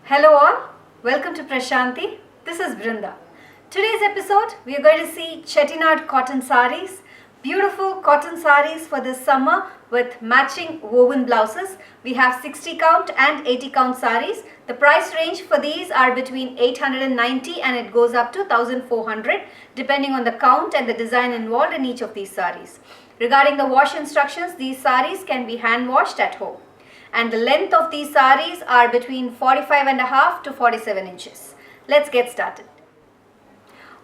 Hello all, welcome to Prashanti. This is Brinda. Today's episode we are going to see Chettinad cotton sarees, beautiful cotton sarees for this summer with matching woven blouses. We have 60 count and 80 count sarees. The price range for these are between 890 and it goes up to 1400 depending on the count and the design involved in each of these sarees. Regarding the wash instructions, these sarees can be hand washed at home. And the length of these sarees are between 45.5 to 47 inches. Let's get started.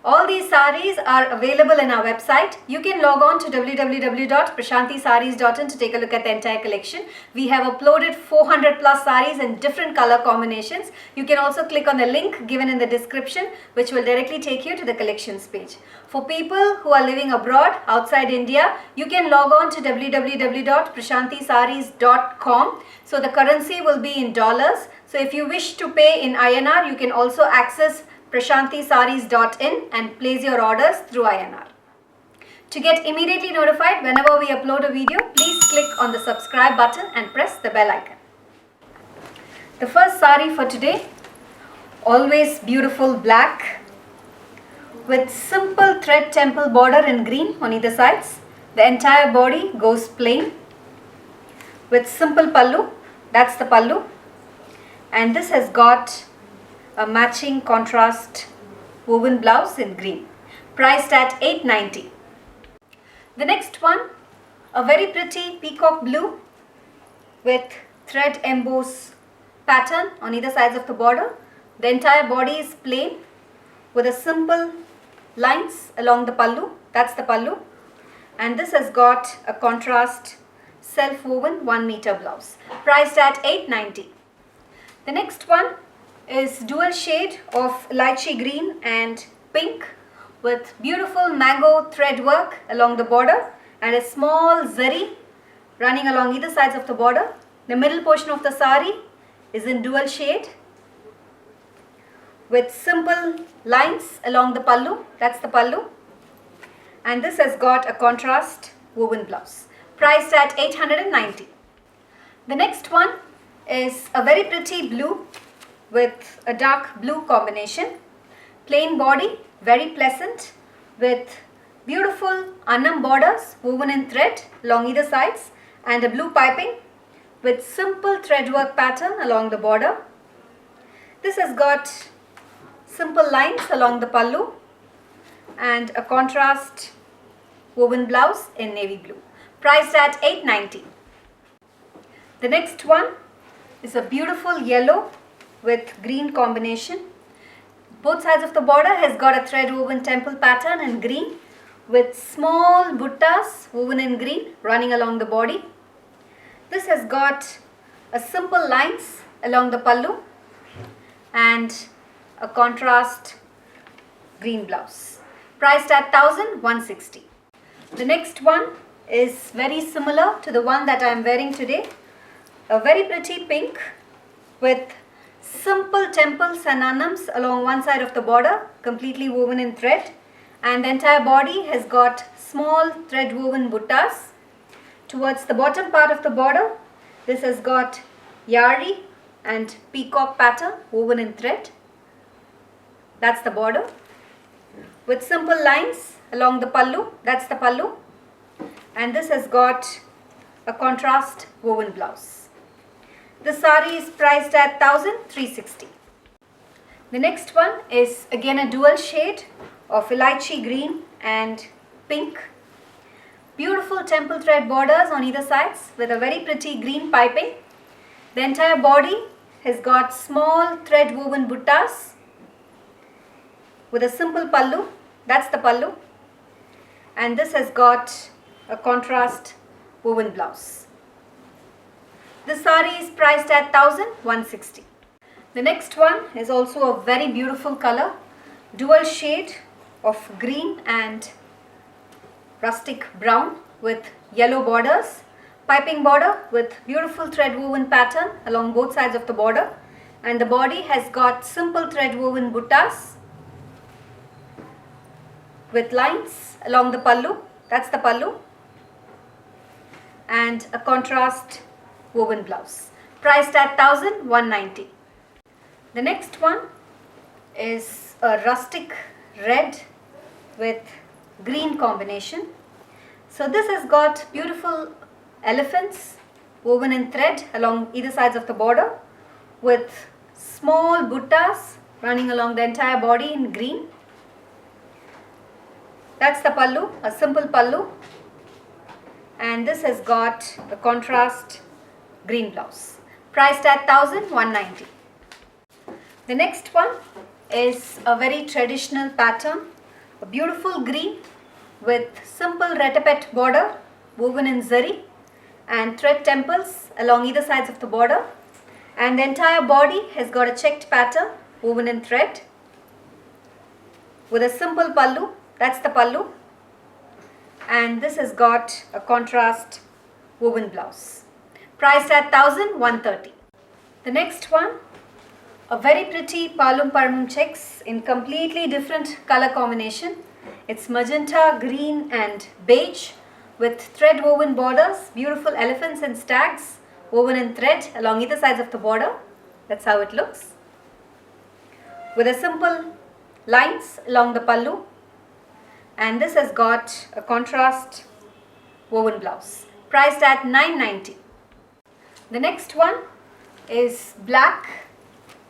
All these sarees are available in our website. You can log on to www.prashantisarees.in to take a look at the entire collection. We have uploaded 400 plus sarees in different color combinations. You can also click on the link given in the description, which will directly take you to the collections page. For people who are living abroad, outside India, you can log on to www.prashantisarees.com. So the currency will be in dollars. So if you wish to pay in INR, you can also access prashantisarees.in and place your orders through INR. To get immediately notified whenever we upload a video, please click on the subscribe button and press the bell icon. The first saree for today, always beautiful black with simple thread temple border in green on either sides. The entire body goes plain with simple pallu, that's the pallu, and this has got a matching contrast woven blouse in green, priced at 890. The next one, a very pretty peacock blue with thread emboss pattern on either sides of the border. The entire body is plain with a simple lines along the pallu, that's the pallu, and this has got a contrast self-woven 1 meter blouse, priced at 890. The next one is dual shade of lychee green and pink with beautiful mango thread work along the border and a small zari running along either sides of the border. The middle portion of the sari is in dual shade with simple lines along the pallu, that's the pallu, and this has got a contrast woven blouse, priced at 890. The next one is a very pretty blue with a dark blue combination, plain body, very pleasant, with beautiful annam borders woven in thread along either sides and a blue piping with simple thread work pattern along the border. This has got simple lines along the pallu and a contrast woven blouse in navy blue, priced at 890. The next one is a beautiful yellow with green combination. Both sides of the border has got a thread woven temple pattern in green with small buttas woven in green running along the body. This has got a simple lines along the pallu and a contrast green blouse, priced at 1160. The next one is very similar to the one that I am wearing today, a very pretty pink with simple temples and annams along one side of the border, completely woven in thread, and the entire body has got small thread woven buttas. Towards the bottom part of the border, this has got yari and peacock pattern woven in thread, that's the border, with simple lines along the pallu, that's the pallu, and this has got a contrast woven blouse. The saree is priced at 1360. The next one is again a dual shade of lychee green and pink. Beautiful temple thread borders on either sides with a very pretty green piping. The entire body has got small thread woven buttas with a simple pallu, that's the pallu, and this has got a contrast woven blouse. The saree is priced at 1160. The next one is also a very beautiful color, dual shade of green and rustic brown with yellow borders, piping border with beautiful thread woven pattern along both sides of the border, and the body has got simple thread woven buttas with lines along the pallu, that's the pallu, and a contrast woven blouse, priced at 1190. The next one is a rustic red with green combination. So this has got beautiful elephants woven in thread along either sides of the border with small buttas running along the entire body in green. That's the pallu, a simple pallu, and this has got a contrast green blouse, priced at 1190. The next one is a very traditional pattern, a beautiful green with simple retapet border woven in zari and thread temples along either sides of the border, and the entire body has got a checked pattern woven in thread with a simple pallu. That's the pallu, and this has got a contrast woven blouse, priced at 1130. The next one, a very pretty palum parmum checks in completely different color combination. It's magenta, green and beige with thread woven borders, beautiful elephants and stags woven in thread along either sides of the border. That's how it looks, with a simple lines along the pallu, and this has got a contrast woven blouse, priced at 990. The next one is black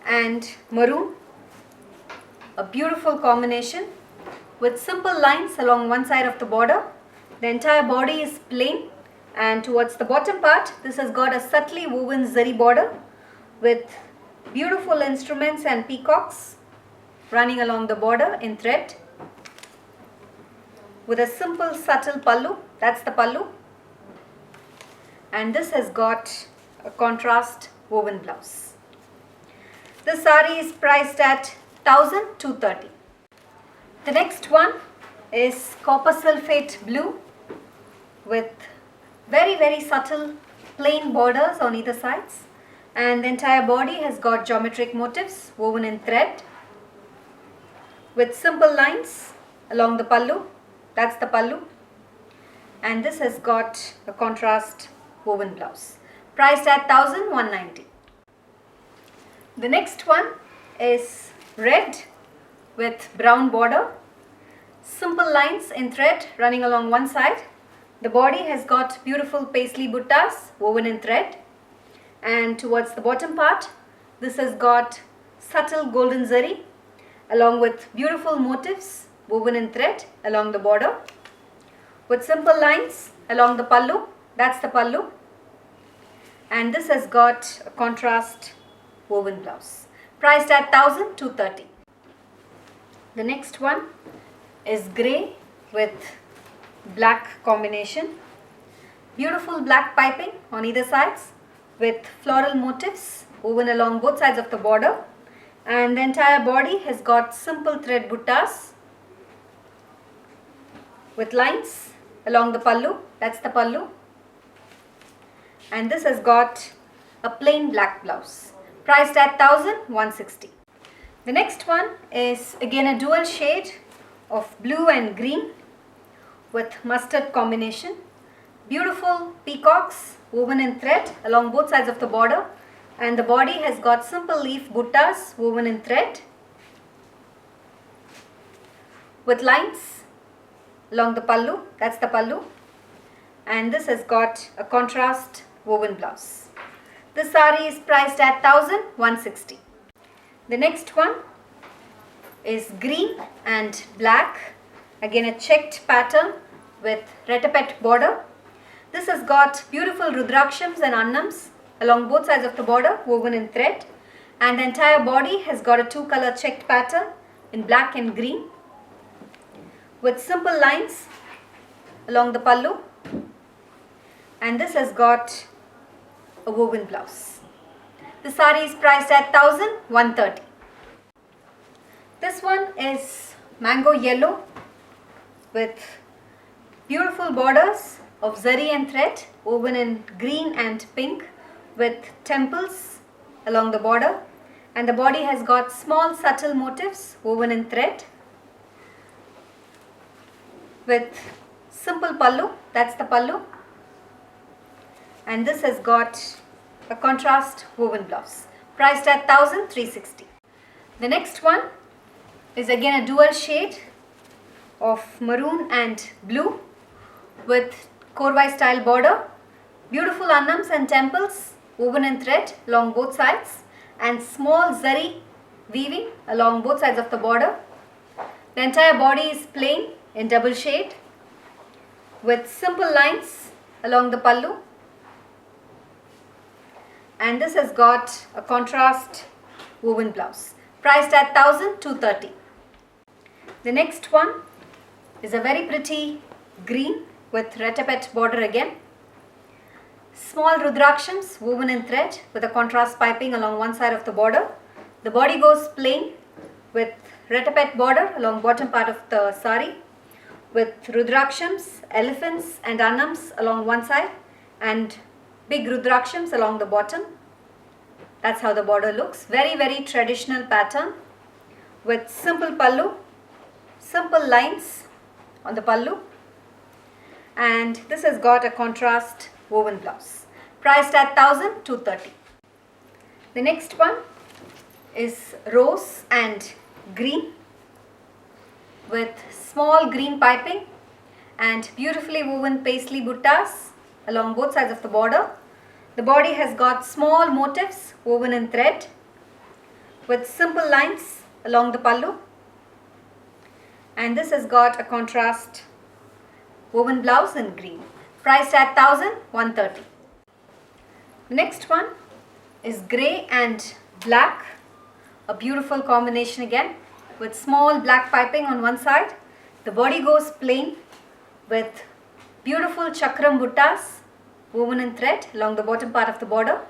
and maroon, a beautiful combination with simple lines along one side of the border. The entire body is plain, and towards the bottom part this has got a subtly woven zari border with beautiful instruments and peacocks running along the border in thread, with a simple subtle pallu. That's the pallu, and this has got a contrast woven blouse. This saree is priced at 1230. The next one is copper sulphate blue with very subtle plain borders on either sides, and the entire body has got geometric motifs woven in thread with simple lines along the pallu. That's the pallu, and this has got a contrast woven blouse, priced at 1190. The next one is red with brown border, simple lines in thread running along one side. The body has got beautiful paisley buttas woven in thread, and towards the bottom part this has got subtle golden zari along with beautiful motifs woven in thread along the border with simple lines along the pallu. That's the pallu, and this has got a contrast woven blouse, priced at 1230. The next one is grey with black combination, beautiful black piping on either sides with floral motifs woven along both sides of the border, and the entire body has got simple thread buttas with lines along the pallu. That's the pallu, and this has got a plain black blouse, priced at 1160. The next one is again a dual shade of blue and green with mustard combination, beautiful peacocks woven in thread along both sides of the border, and the body has got simple leaf buttas woven in thread with lines along the pallu. That's the pallu, and this has got a contrast woven blouse. This saree is priced at 1160. The next one is green and black, again a checked pattern with retapet border. This has got beautiful rudrakshams and annams along both sides of the border woven in thread, and the entire body has got a two-color checked pattern in black and green with simple lines along the pallu, and this has got a woven blouse. The saree is priced at 1130. This one is mango yellow with beautiful borders of zari and thread woven in green and pink with temples along the border, and the body has got small subtle motifs woven in thread with simple pallu. That's the pallu, and this has got a contrast woven blouse, priced at 1360. The next one is again a dual shade of maroon and blue with korvai style border, beautiful annams and temples woven in thread along both sides, and small zari weaving along both sides of the border. The entire body is plain in double shade with simple lines along the pallu, and this has got a contrast woven blouse, priced at 1,230. The next one is a very pretty green with retapet border again. Small rudrakshams woven in thread with a contrast piping along one side of the border. The body goes plain with retapet border along bottom part of the sari with rudrakshams, elephants and annams along one side and big rudrakshams along the bottom. That's how the border looks. Very traditional pattern with simple pallu, simple lines on the pallu, and this has got a contrast woven blouse, priced at 1,230. The next one is rose and green with small green piping and beautifully woven paisley buttas along both sides of the border. The body has got small motifs woven in thread with simple lines along the pallu, and this has got a contrast woven blouse in green, priced at 1,130. The next one is grey and black, a beautiful combination again with small black piping on one side. The body goes plain with beautiful chakram buttas woven in thread along the bottom part of the border,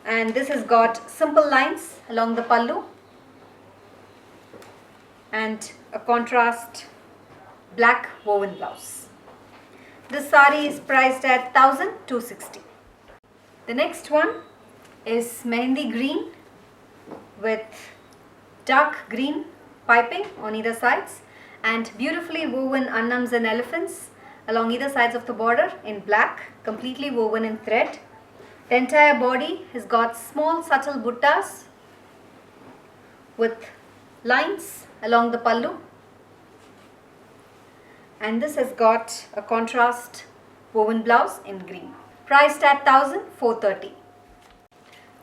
and this has got simple lines along the pallu and a contrast black woven blouse. This sari is priced at 1,260. The next one is mehendi green with dark green piping on either sides and beautifully woven annams and elephants along either sides of the border in black, completely woven in thread. The entire body has got small subtle buttas with lines along the pallu, and this has got a contrast woven blouse in green, priced at 1,430.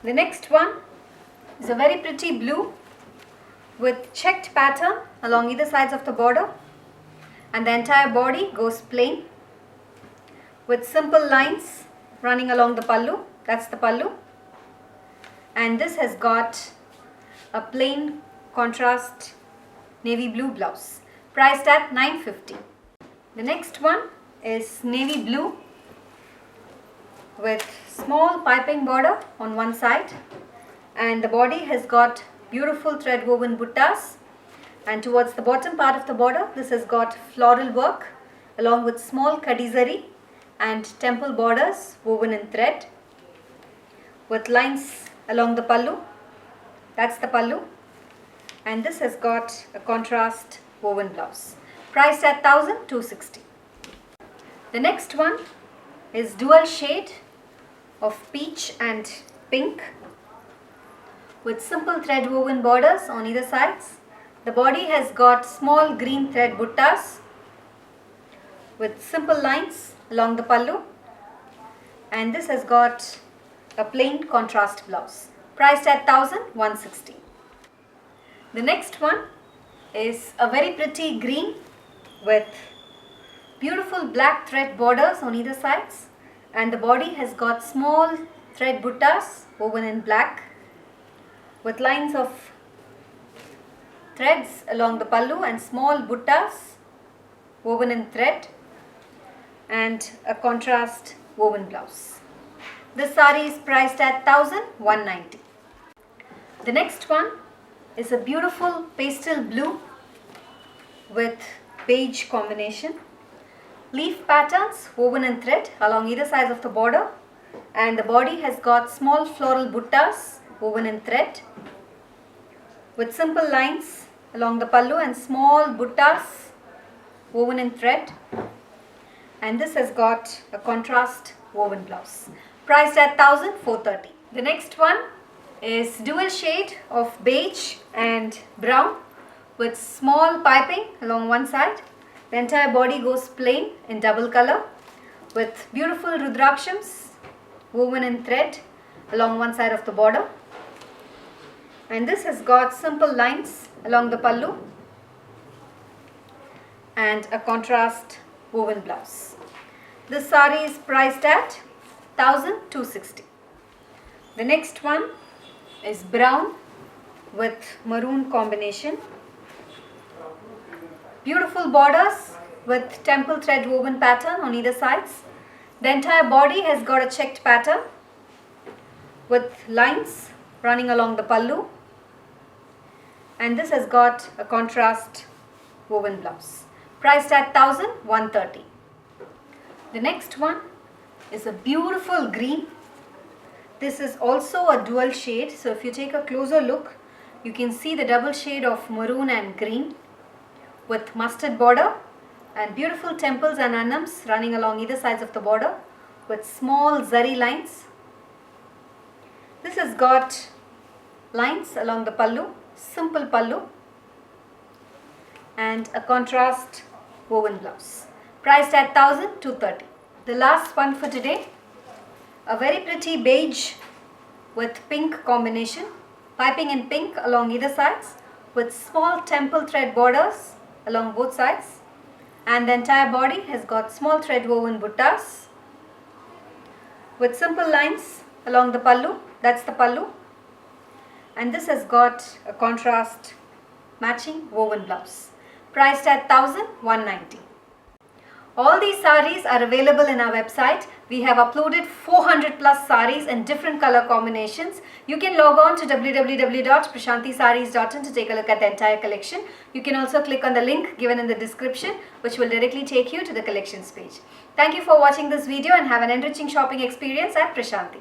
The next one is a very pretty blue with checked pattern along either sides of the border, and the entire body goes plain with simple lines running along the pallu. That's the pallu, and this has got a plain contrast navy blue blouse, priced at 950. The next one is navy blue with small piping border on one side, and the body has got beautiful thread woven buttas, and towards the bottom part of the border this has got floral work along with small kadizari and temple borders woven in thread with lines along the pallu. That's the pallu, and this has got a contrast woven blouse, priced at 1,260. The next one is dual shade of peach and pink with simple thread woven borders on either sides. The body has got small green thread buttas with simple lines along the pallu, and this has got a plain contrast blouse, priced at 1,160. The next one is a very pretty green with beautiful black thread borders on either sides, and the body has got small thread buttas woven in black with lines of threads along the pallu and small buttas woven in thread and a contrast woven blouse. This sari is priced at 1,190. The next one is a beautiful pastel blue with beige combination. Leaf patterns woven in thread along either sides of the border, and the body has got small floral buttas woven in thread with simple lines along the pallu and small buttas woven in thread, and this has got a contrast woven blouse, priced at 1,430. The next one is dual shade of beige and brown with small piping along one side. The entire body goes plain in double color with beautiful rudrakshams woven in thread along one side of the border. And this has got simple lines along the pallu and a contrast woven blouse. This saree is priced at 1260. The next one is brown with maroon combination. Beautiful borders with temple thread woven pattern on either sides. The entire body has got a checked pattern with lines running along the pallu, and this has got a contrast woven blouse. Priced at 1130. The next one is a beautiful green. This is also a dual shade, so if you take a closer look, you can see the double shade of maroon and green with mustard border and beautiful temples and anams running along either sides of the border with small zari lines. This has got lines along the pallu, simple pallu, and a contrast woven blouse. Priced at 1230. The last one for today, a very pretty beige with pink combination, piping in pink along either sides with small temple thread borders along both sides, and the entire body has got small thread woven buttas with simple lines along the pallu. That's the pallu, and this has got a contrast matching woven blouse. Priced at 1190. All these sarees are available in our website. We have uploaded 400 plus sarees in different color combinations. You can log on to www.prashantisarees.in to take a look at the entire collection. You can also click on the link given in the description, which will directly take you to the collections page. Thank you for watching this video and have an enriching shopping experience at Prashanti.